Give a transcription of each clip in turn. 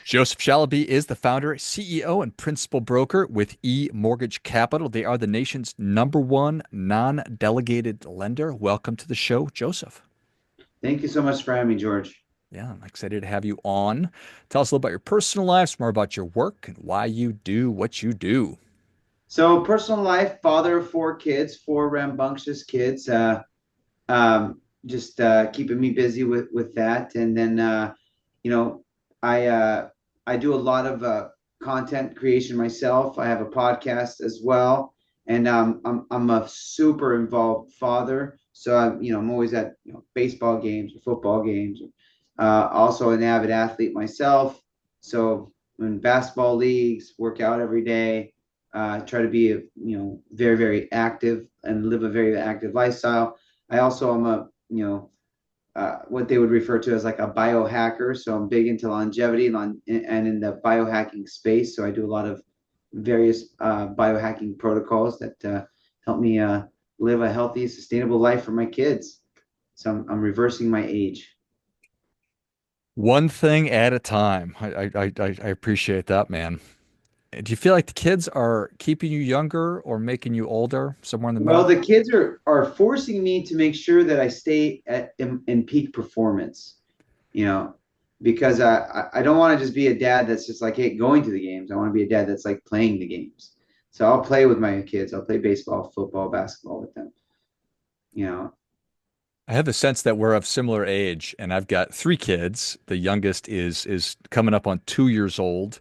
Joseph Shalaby is the founder, CEO, and principal broker with eMortgage Capital. They are the nation's number one non-delegated lender. Welcome to the show, Joseph. Thank you so much for having me, George. Yeah, I'm excited to have you on. Tell us a little about your personal life, some more about your work, and why you do what you do. So, personal life, father of four kids, four rambunctious kids, just keeping me busy with that. And then, you know, I I do a lot of content creation myself. I have a podcast as well, and I'm a super involved father. So I'm always at baseball games or football games. Also an avid athlete myself. So in basketball leagues, work out every day. Try to be very very active and live a very active lifestyle. I also am a what they would refer to as like a biohacker. So I'm big into longevity and in the biohacking space. So I do a lot of various biohacking protocols that help me live a healthy, sustainable life for my kids. So I'm reversing my age. One thing at a time. I appreciate that, man. Do you feel like the kids are keeping you younger or making you older, somewhere in the Well, middle? the kids are forcing me to make sure that I stay in peak performance. You know, because I don't want to just be a dad that's just like, hey, going to the games. I want to be a dad that's like playing the games. So I'll play with my kids. I'll play baseball, football, basketball with them. You know, I have the sense that we're of similar age, and I've got three kids. The youngest is coming up on 2 years old,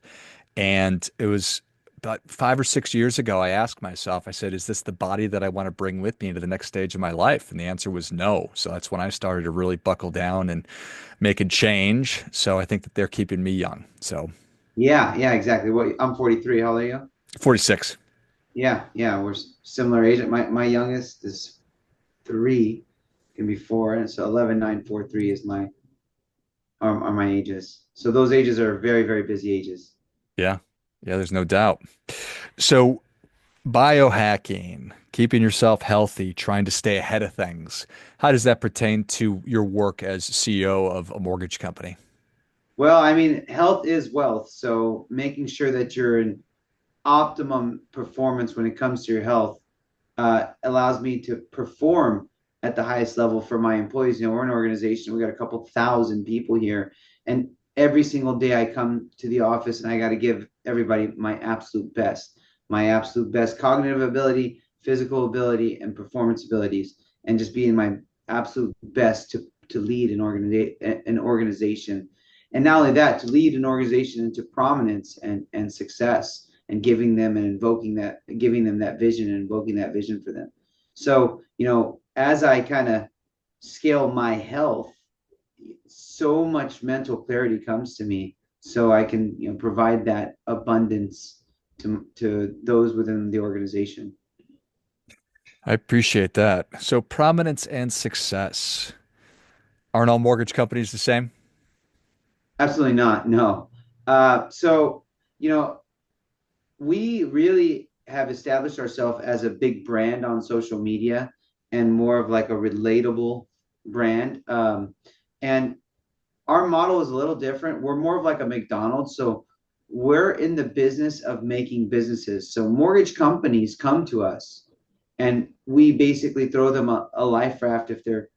and it was about 5 or 6 years ago. I asked myself, I said, "Is this the body that I want to bring with me into the next stage of my life?" And the answer was no. So that's when I started to really buckle down and make a change. So I think that they're keeping me young. So yeah, yeah, exactly. What I'm 43. How old are you? 46. Yeah, yeah, we're similar age. My youngest is 3, can be 4, and so 11, 9, 4, 3 is are my ages. So those ages are very, very busy ages. Yeah, yeah. There's no doubt. So biohacking, keeping yourself healthy, trying to stay ahead of things. How does that pertain to your work as CEO of a mortgage company? Well, I mean, health is wealth. So making sure that you're in optimum performance when it comes to your health allows me to perform at the highest level for my employees. We're an organization, we got a couple thousand people here, and every single day I come to the office and I got to give everybody my absolute best cognitive ability, physical ability, and performance abilities, and just being my absolute best to lead an organization. And not only that, to lead an organization into prominence and success and giving them that vision and invoking that vision for them. So, as I kind of scale my health, so much mental clarity comes to me so I can, provide that abundance to those within the organization. I appreciate that. So prominence and success. Aren't all mortgage companies the same? Absolutely not. No. So, you know, we really have established ourselves as a big brand on social media and more of like a relatable brand. And our model is a little different. We're more of like a McDonald's. So we're in the business of making businesses. So mortgage companies come to us and we basically throw them a life raft if they're,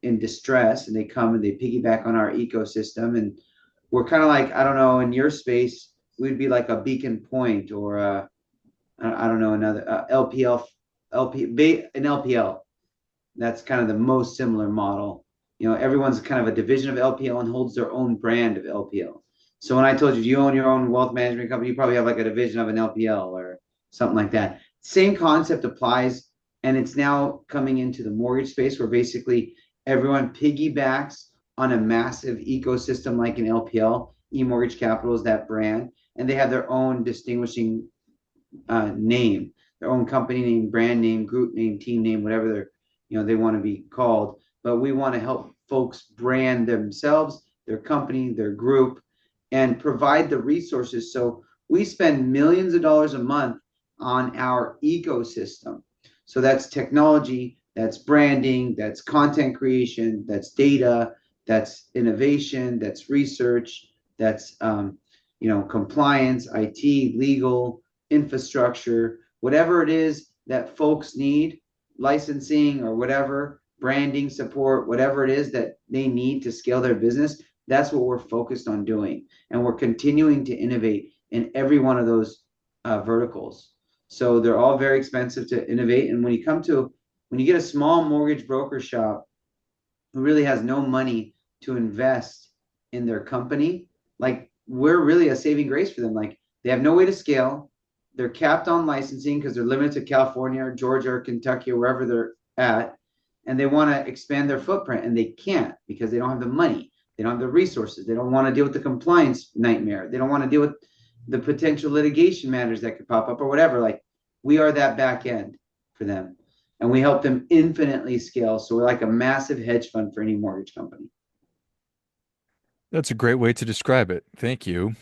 in distress, and they come and they piggyback on our ecosystem. And we're kind of like, I don't know, in your space, we'd be like a beacon point or I don't know, another LPL, an LPL. That's kind of the most similar model. Everyone's kind of a division of LPL and holds their own brand of LPL. So when I told you you own your own wealth management company, you probably have like a division of an LPL or something like that. Same concept applies, and it's now coming into the mortgage space where basically everyone piggybacks on a massive ecosystem like an LPL. eMortgage Capital is that brand, and they have their own distinguishing name, their own company name, brand name, group name, team name, whatever they want to be called. But we want to help folks brand themselves, their company, their group, and provide the resources. So we spend millions of dollars a month on our ecosystem. So that's technology, that's branding, that's content creation, that's data, that's innovation, that's research, that's compliance, IT, legal, infrastructure, whatever it is that folks need, licensing or whatever, branding support, whatever it is that they need to scale their business. That's what we're focused on doing, and we're continuing to innovate in every one of those verticals. So they're all very expensive to innovate. And when you get a small mortgage broker shop who really has no money to invest in their company, like we're really a saving grace for them. Like they have no way to scale. They're capped on licensing because they're limited to California or Georgia or Kentucky or wherever they're at. And they want to expand their footprint and they can't because they don't have the money. They don't have the resources. They don't want to deal with the compliance nightmare. They don't want to deal with the potential litigation matters that could pop up or whatever. Like we are that back end for them and we help them infinitely scale. So we're like a massive hedge fund for any mortgage company. That's a great way to describe it. Thank you.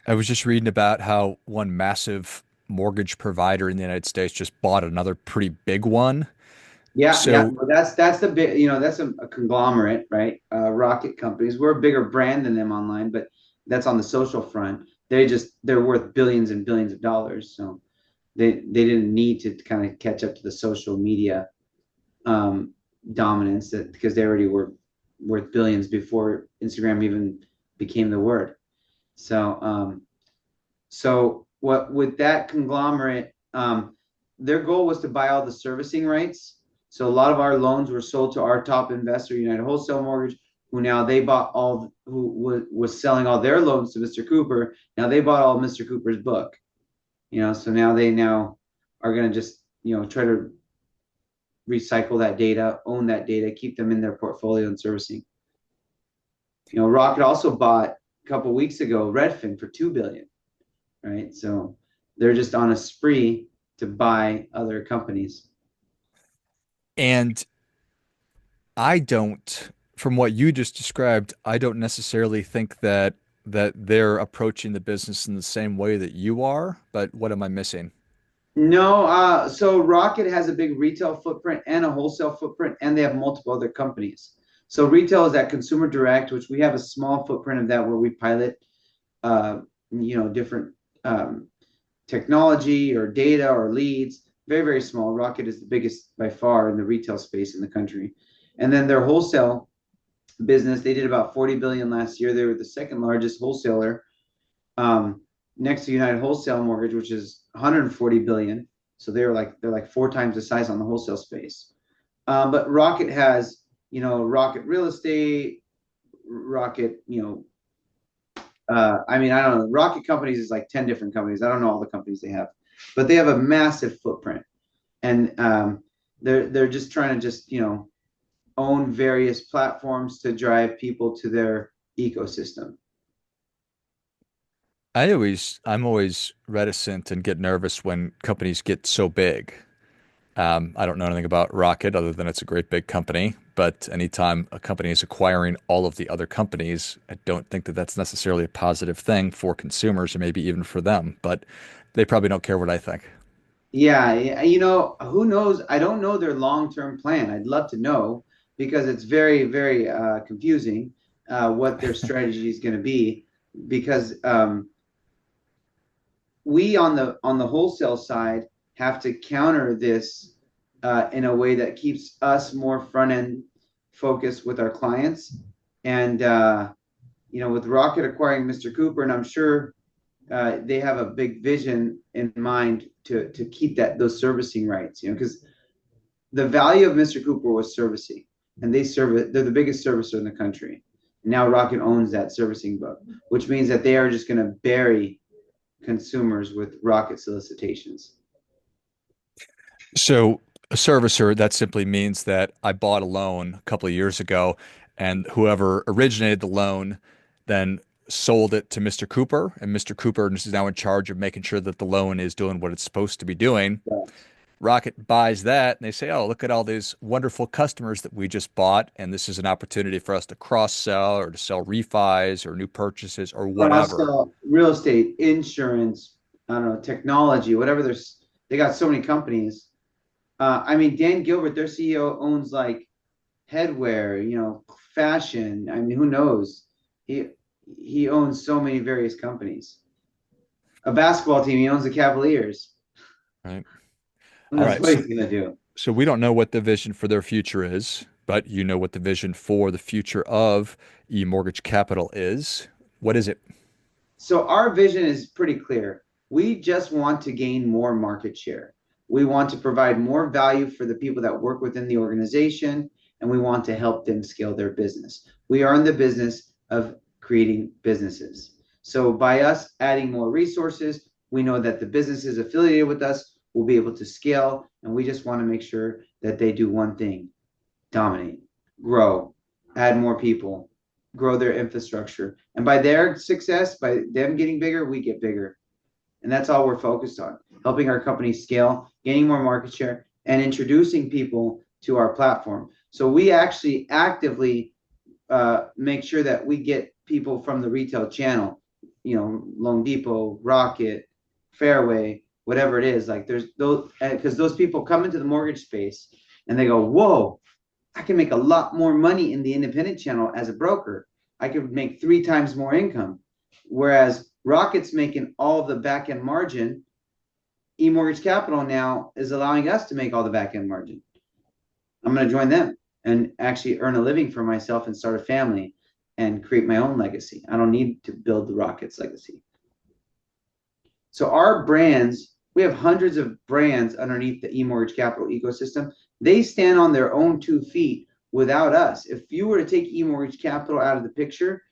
I was just reading about how one massive mortgage provider in the United States just bought another pretty big one. Yeah, yeah. So, Well, that's the big, that's a conglomerate, right? Rocket companies. We're a bigger brand than them online, but that's on the social front. They're worth billions and billions of dollars. So they didn't need to kind of catch up to the social media um, dominance because they already were worth billions before Instagram even became the word. So what with that conglomerate, their goal was to buy all the servicing rights. So a lot of our loans were sold to our top investor, United Wholesale Mortgage, who now they bought all, who was selling all their loans to Mr. Cooper. Now they bought all of Mr. Cooper's book. So now they are going to just try to recycle that data, own that data, keep them in their portfolio and servicing. Rocket also bought a couple of weeks ago Redfin for $2 billion, right? So they're just on a spree to buy other companies. and from what you just described, I don't necessarily think that they're approaching the business in the same way that you are, but what am I missing? No, so Rocket has a big retail footprint and a wholesale footprint, and they have multiple other companies. So retail is that consumer direct, which we have a small footprint of that where we pilot, different technology or data or leads. Very, very small. Rocket is the biggest by far in the retail space in the country. And then their wholesale business, they did about 40 billion last year. They were the second largest wholesaler, next to United Wholesale Mortgage, which is 140 billion. So they're like four times the size on the wholesale space. But Rocket has, Rocket Real Estate, Rocket, I mean, I don't know. Rocket Companies is like 10 different companies. I don't know all the companies they have, but they have a massive footprint. And they're just trying to just, own various platforms to drive people to their ecosystem. I'm always reticent and get nervous when companies get so big. I don't know anything about Rocket other than it's a great big company, but anytime a company is acquiring all of the other companies, I don't think that that's necessarily a positive thing for consumers or maybe even for them, but they probably don't care what I think. Yeah, who knows? I don't know their long-term plan. I'd love to know because it's very, very confusing what their strategy is going to be. Because we on the wholesale side have to counter this in a way that keeps us more front end focused with our clients. And with Rocket acquiring Mr. Cooper, and I'm sure they have a big vision in mind to keep those servicing rights. Because the value of Mr. Cooper was servicing, and they're the biggest servicer in the country. Now Rocket owns that servicing book, which means that they are just going to bury consumers with Rocket solicitations. So a servicer, that simply means that I bought a loan a couple of years ago, and whoever originated the loan then sold it to Mr. Cooper, and Mr. Cooper is now in charge of making sure that the loan is doing what it's supposed to be doing. Yes. Rocket buys that, and they say, "Oh, look at all these wonderful customers that we just bought, and this is an opportunity for us to cross-sell or to sell refis or new purchases or whatever." Also, real estate, insurance, I don't know, technology, whatever. They got so many companies. I mean, Dan Gilbert, their CEO, owns like headwear, fashion. I mean, who knows? He he owns so many various companies. A basketball team, he owns the Cavaliers. Right. Who All knows right. what he's gonna do? So we don't know what the vision for their future is, but you know what the vision for the future of eMortgage Capital is. What is it? So our vision is pretty clear. We just want to gain more market share. We want to provide more value for the people that work within the organization, and we want to help them scale their business. We are in the business of creating businesses. So by us adding more resources, we know that the businesses affiliated with us will be able to scale, and we just want to make sure that they do one thing: dominate, grow, add more people, grow their infrastructure. And by their success, by them getting bigger, we get bigger. And that's all we're focused on: helping our company scale, gaining more market share, and introducing people to our platform. So we actually actively make sure that we get people from the retail channel, Loan Depot, Rocket, Fairway, whatever it is. Like there's those, because those people come into the mortgage space and they go, whoa, I can make a lot more money in the independent channel as a broker. I could make 3 times more income. Whereas Rocket's making all of the back end margin, eMortgage Capital now is allowing us to make all the back end margin. I'm going to join them and actually earn a living for myself and start a family and create my own legacy. I don't need to build the Rocket's legacy. So our brands, we have hundreds of brands underneath the eMortgage Capital ecosystem. They stand on their own 2 feet without us. If you were to take eMortgage Capital out of the picture,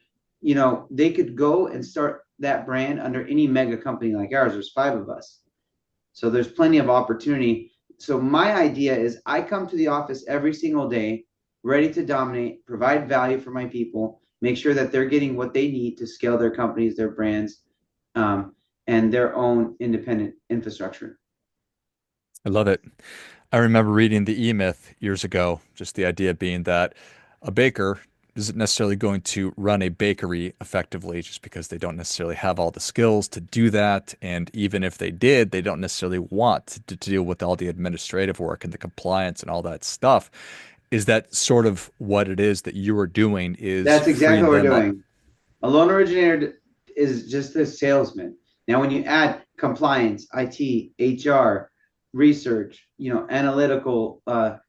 they could go and start that brand under any mega company like ours. There's 5 of us. So there's plenty of opportunity. So my idea is I come to the office every single day, ready to dominate, provide value for my people, make sure that they're getting what they need to scale their companies, their brands, and their own independent infrastructure. I love it. I remember reading the E-Myth years ago, just the idea being that a baker isn't necessarily going to run a bakery effectively just because they don't necessarily have all the skills to do that. And even if they did, they don't necessarily want to deal with all the administrative work and the compliance and all that stuff. Is that sort of what it is that you are doing, is That's exactly freeing what we're them up? doing. A loan originator is just a salesman. Now, when you add compliance, IT, HR, research, analytical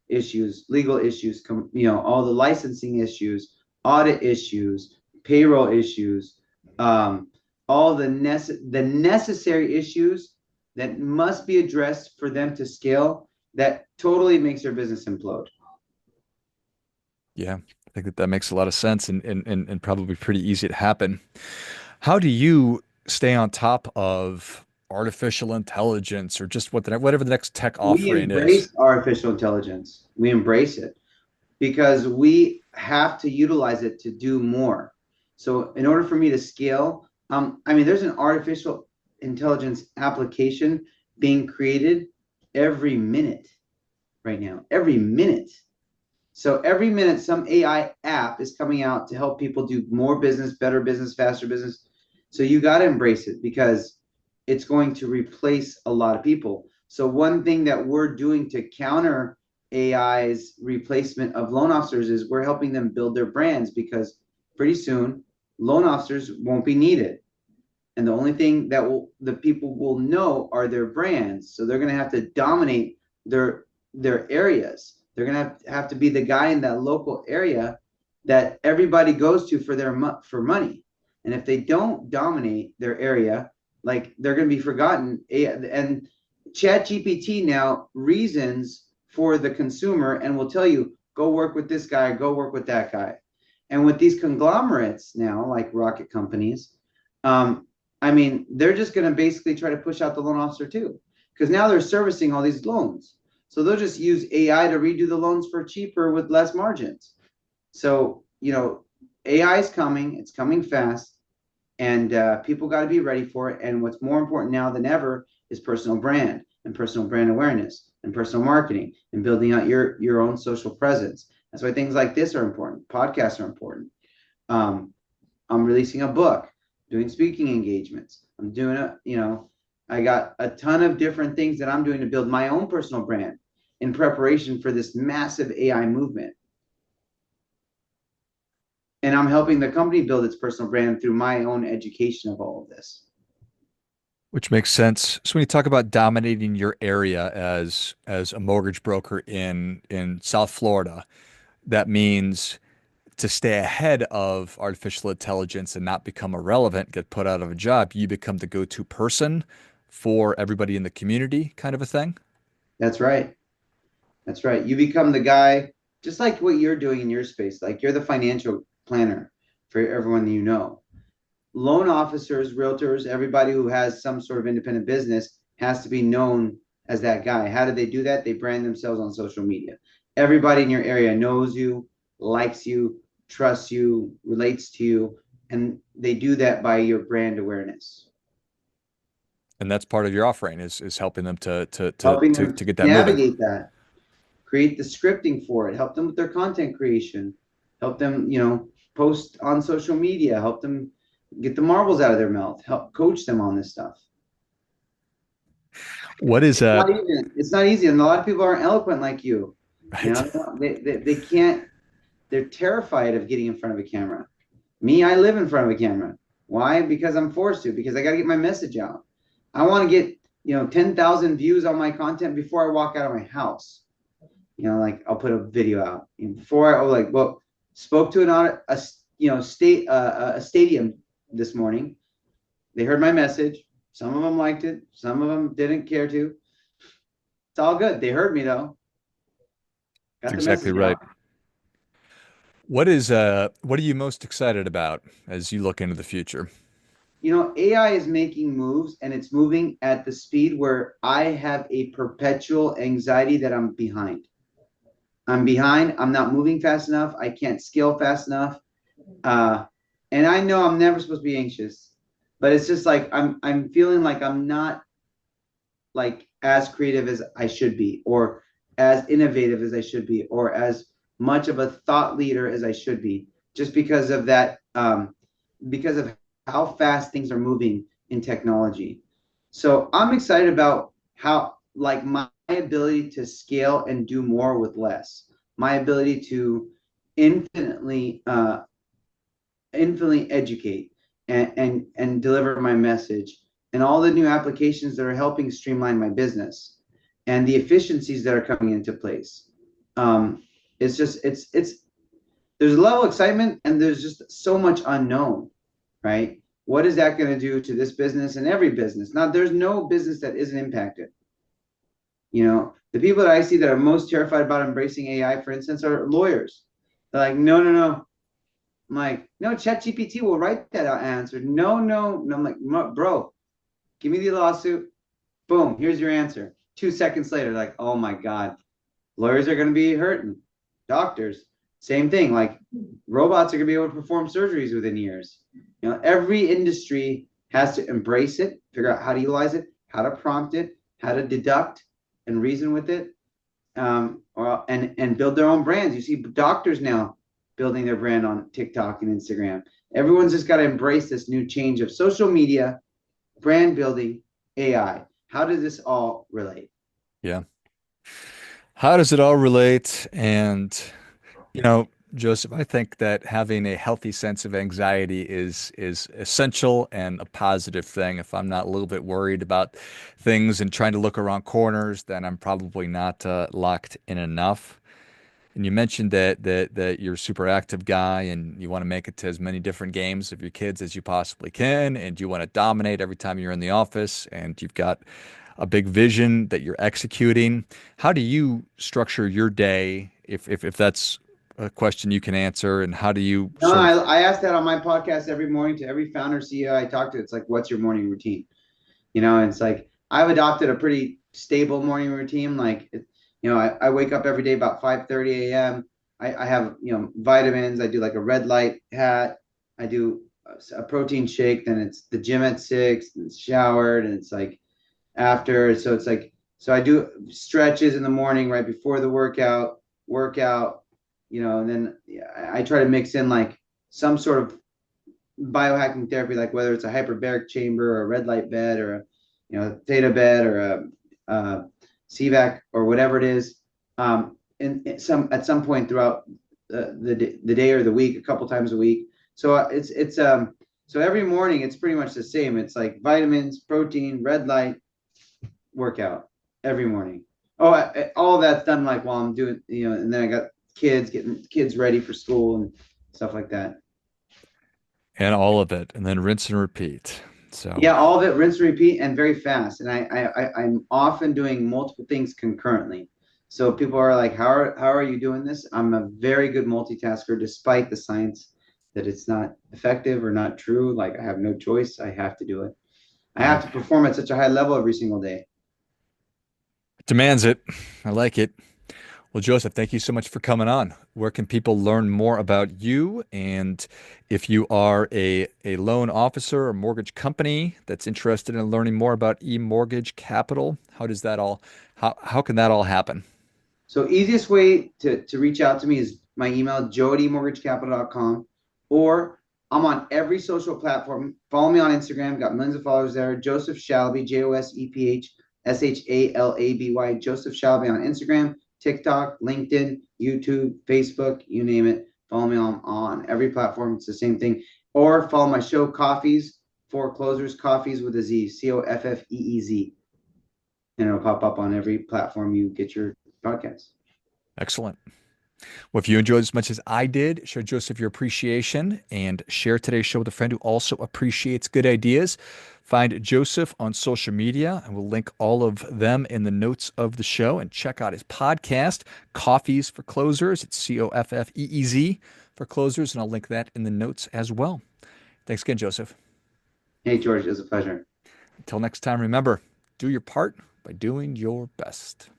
issues, legal issues, all the licensing issues, audit issues, payroll issues, all the necessary issues that must be addressed for them to scale, that totally makes their business implode. Yeah, I think that that makes a lot of sense and probably pretty easy to happen. How do you stay on top of artificial intelligence or just whatever the next tech We offering is? embrace artificial intelligence. We embrace it because we have to utilize it to do more. So in order for me to scale, there's an artificial intelligence application being created every minute right now, every minute. So every minute, some AI app is coming out to help people do more business, better business, faster business. So you got to embrace it because it's going to replace a lot of people. So one thing that we're doing to counter AI's replacement of loan officers is we're helping them build their brands, because pretty soon loan officers won't be needed. And the only thing that the people will know are their brands. So they're going to have to dominate their areas. They're going to have to be the guy in that local area that everybody goes to for money. And if they don't dominate their area, like, they're going to be forgotten. And ChatGPT now reasons for the consumer and will tell you, go work with this guy, go work with that guy. And with these conglomerates now, like rocket companies, they're just going to basically try to push out the loan officer too, because now they're servicing all these loans. So they'll just use AI to redo the loans for cheaper with less margins. So, AI is coming, it's coming fast, and people got to be ready for it. And what's more important now than ever is personal brand and personal brand awareness and personal marketing and building out your own social presence. That's why things like this are important. Podcasts are important. I'm releasing a book, doing speaking engagements. I got a ton of different things that I'm doing to build my own personal brand in preparation for this massive AI movement. and I'm helping the company build its personal brand through my own education of all of this. Which makes sense. So when you talk about dominating your area as a mortgage broker in South Florida, that means to stay ahead of artificial intelligence and not become irrelevant, get put out of a job, you become the go-to person for everybody in the community, kind of a thing. That's right. That's right. You become the guy, just like what you're doing in your space. Like you're the financial planner for everyone that you know. Loan officers, realtors, everybody who has some sort of independent business has to be known as that guy. How do they do that? They brand themselves on social media. Everybody in your area knows you, likes you, trusts you, relates to you, and they do that by your brand awareness, And that's part of your offering is helping them helping them to get that moving. navigate that, create the scripting for it, help them with their content creation, help them, post on social media, help them get the marbles out of their mouth, help coach them on this stuff. What is It's not easy. It's not easy, and a lot of people aren't eloquent like you. You right? know, they can't. They're terrified of getting in front of a camera. Me, I live in front of a camera. Why? Because I'm forced to. Because I got to get my message out. I want to get 10,000 views on my content before I walk out of my house. Like I'll put a video out before I spoke to a stadium this morning. They heard my message. Some of them liked it. Some of them didn't care to. It's all good. They heard me though. That's Got the exactly message right. out. What are you most excited about as you look into the future? AI is making moves and it's moving at the speed where I have a perpetual anxiety that I'm behind. I'm behind. I'm not moving fast enough. I can't scale fast enough. Uh, and I know I'm never supposed to be anxious, but it's just like I'm feeling like I'm not like as creative as I should be, or as innovative as I should be, or as much of a thought leader as I should be, just because of that, because of how fast things are moving in technology. So I'm excited about how, like, my ability to scale and do more with less, my ability to infinitely, infinitely educate and deliver my message, and all the new applications that are helping streamline my business and the efficiencies that are coming into place. Um, it's just it's there's a level of excitement and there's just so much unknown, right? What is that going to do to this business and every business? Now, there's no business that isn't impacted. The people that I see that are most terrified about embracing AI, for instance, are lawyers. They're like, no, no, no. I'm like, no, ChatGPT will write that answer. No, no, no. I'm like, bro, give me the lawsuit. Boom, here's your answer. 2 seconds later, like, oh my God, lawyers are going to be hurting. Doctors, same thing. Like, robots are going to be able to perform surgeries within years. Every industry has to embrace it, figure out how to utilize it, how to prompt it, how to deduct and reason with it, and build their own brands. You see doctors now building their brand on TikTok and Instagram. Everyone's just got to embrace this new change of social media, brand building, AI. How does this all relate? Yeah. How does it all relate? And, you know, Joseph, I think that having a healthy sense of anxiety is essential and a positive thing. If I'm not a little bit worried about things and trying to look around corners, then I'm probably not locked in enough. And you mentioned that you're a super active guy and you want to make it to as many different games of your kids as you possibly can, and you want to dominate every time you're in the office, and you've got a big vision that you're executing. How do you structure your day, if that's a question you can answer, and how do you No, sort of I ask that on my podcast every morning to every founder, CEO I talk to. It's like, what's your morning routine? And it's like I've adopted a pretty stable morning routine. Like, I wake up every day about 5:30 a.m. I have, vitamins. I do like a red light hat. I do a protein shake. Then it's the gym at 6, and it's showered, and it's like after. So it's like, so I do stretches in the morning right before the workout, and then I try to mix in like some sort of biohacking therapy, like whether it's a hyperbaric chamber or a red light bed or a theta bed or a CVAC or whatever it is. And some at some point throughout the day or the week, a couple times a week. So so every morning it's pretty much the same. It's like vitamins, protein, red light, workout every morning. Oh, all of that's done like while I'm doing, and then I got getting kids ready for school and stuff like that. And all of it, and then rinse and repeat. So, Yeah, all of it, rinse and repeat, and very fast. And I'm often doing multiple things concurrently. So people are like, how are you doing this? I'm a very good multitasker, despite the science that it's not effective or not true. Like I have no choice. I have to do it. I yeah, have to perform at such a high level every single day. demands it. I like it. Well, Joseph, thank you so much for coming on. Where can people learn more about you? And if you are a loan officer or mortgage company that's interested in learning more about e-mortgage capital, how can that all happen? So easiest way to reach out to me is my email, joe@mortgagecapital.com, or I'm on every social platform. Follow me on Instagram, got millions of followers there. Joseph Shalaby, JosephShalaby, Joseph Shalaby on Instagram, TikTok, LinkedIn, YouTube, Facebook, you name it. Follow me on every platform. It's the same thing. Or follow my show, Coffeez, for closers, Coffeez with a Z, Coffeez, and it'll pop up on every platform you get your podcast. Excellent. Well, if you enjoyed as much as I did, show Joseph your appreciation and share today's show with a friend who also appreciates good ideas. Find Joseph on social media, and we'll link all of them in the notes of the show. And check out his podcast, Coffeez for Closers. It's Coffeez for Closers, and I'll link that in the notes as well. Thanks again, Joseph. Hey, George, it was a pleasure. Until next time, remember, do your part by doing your best.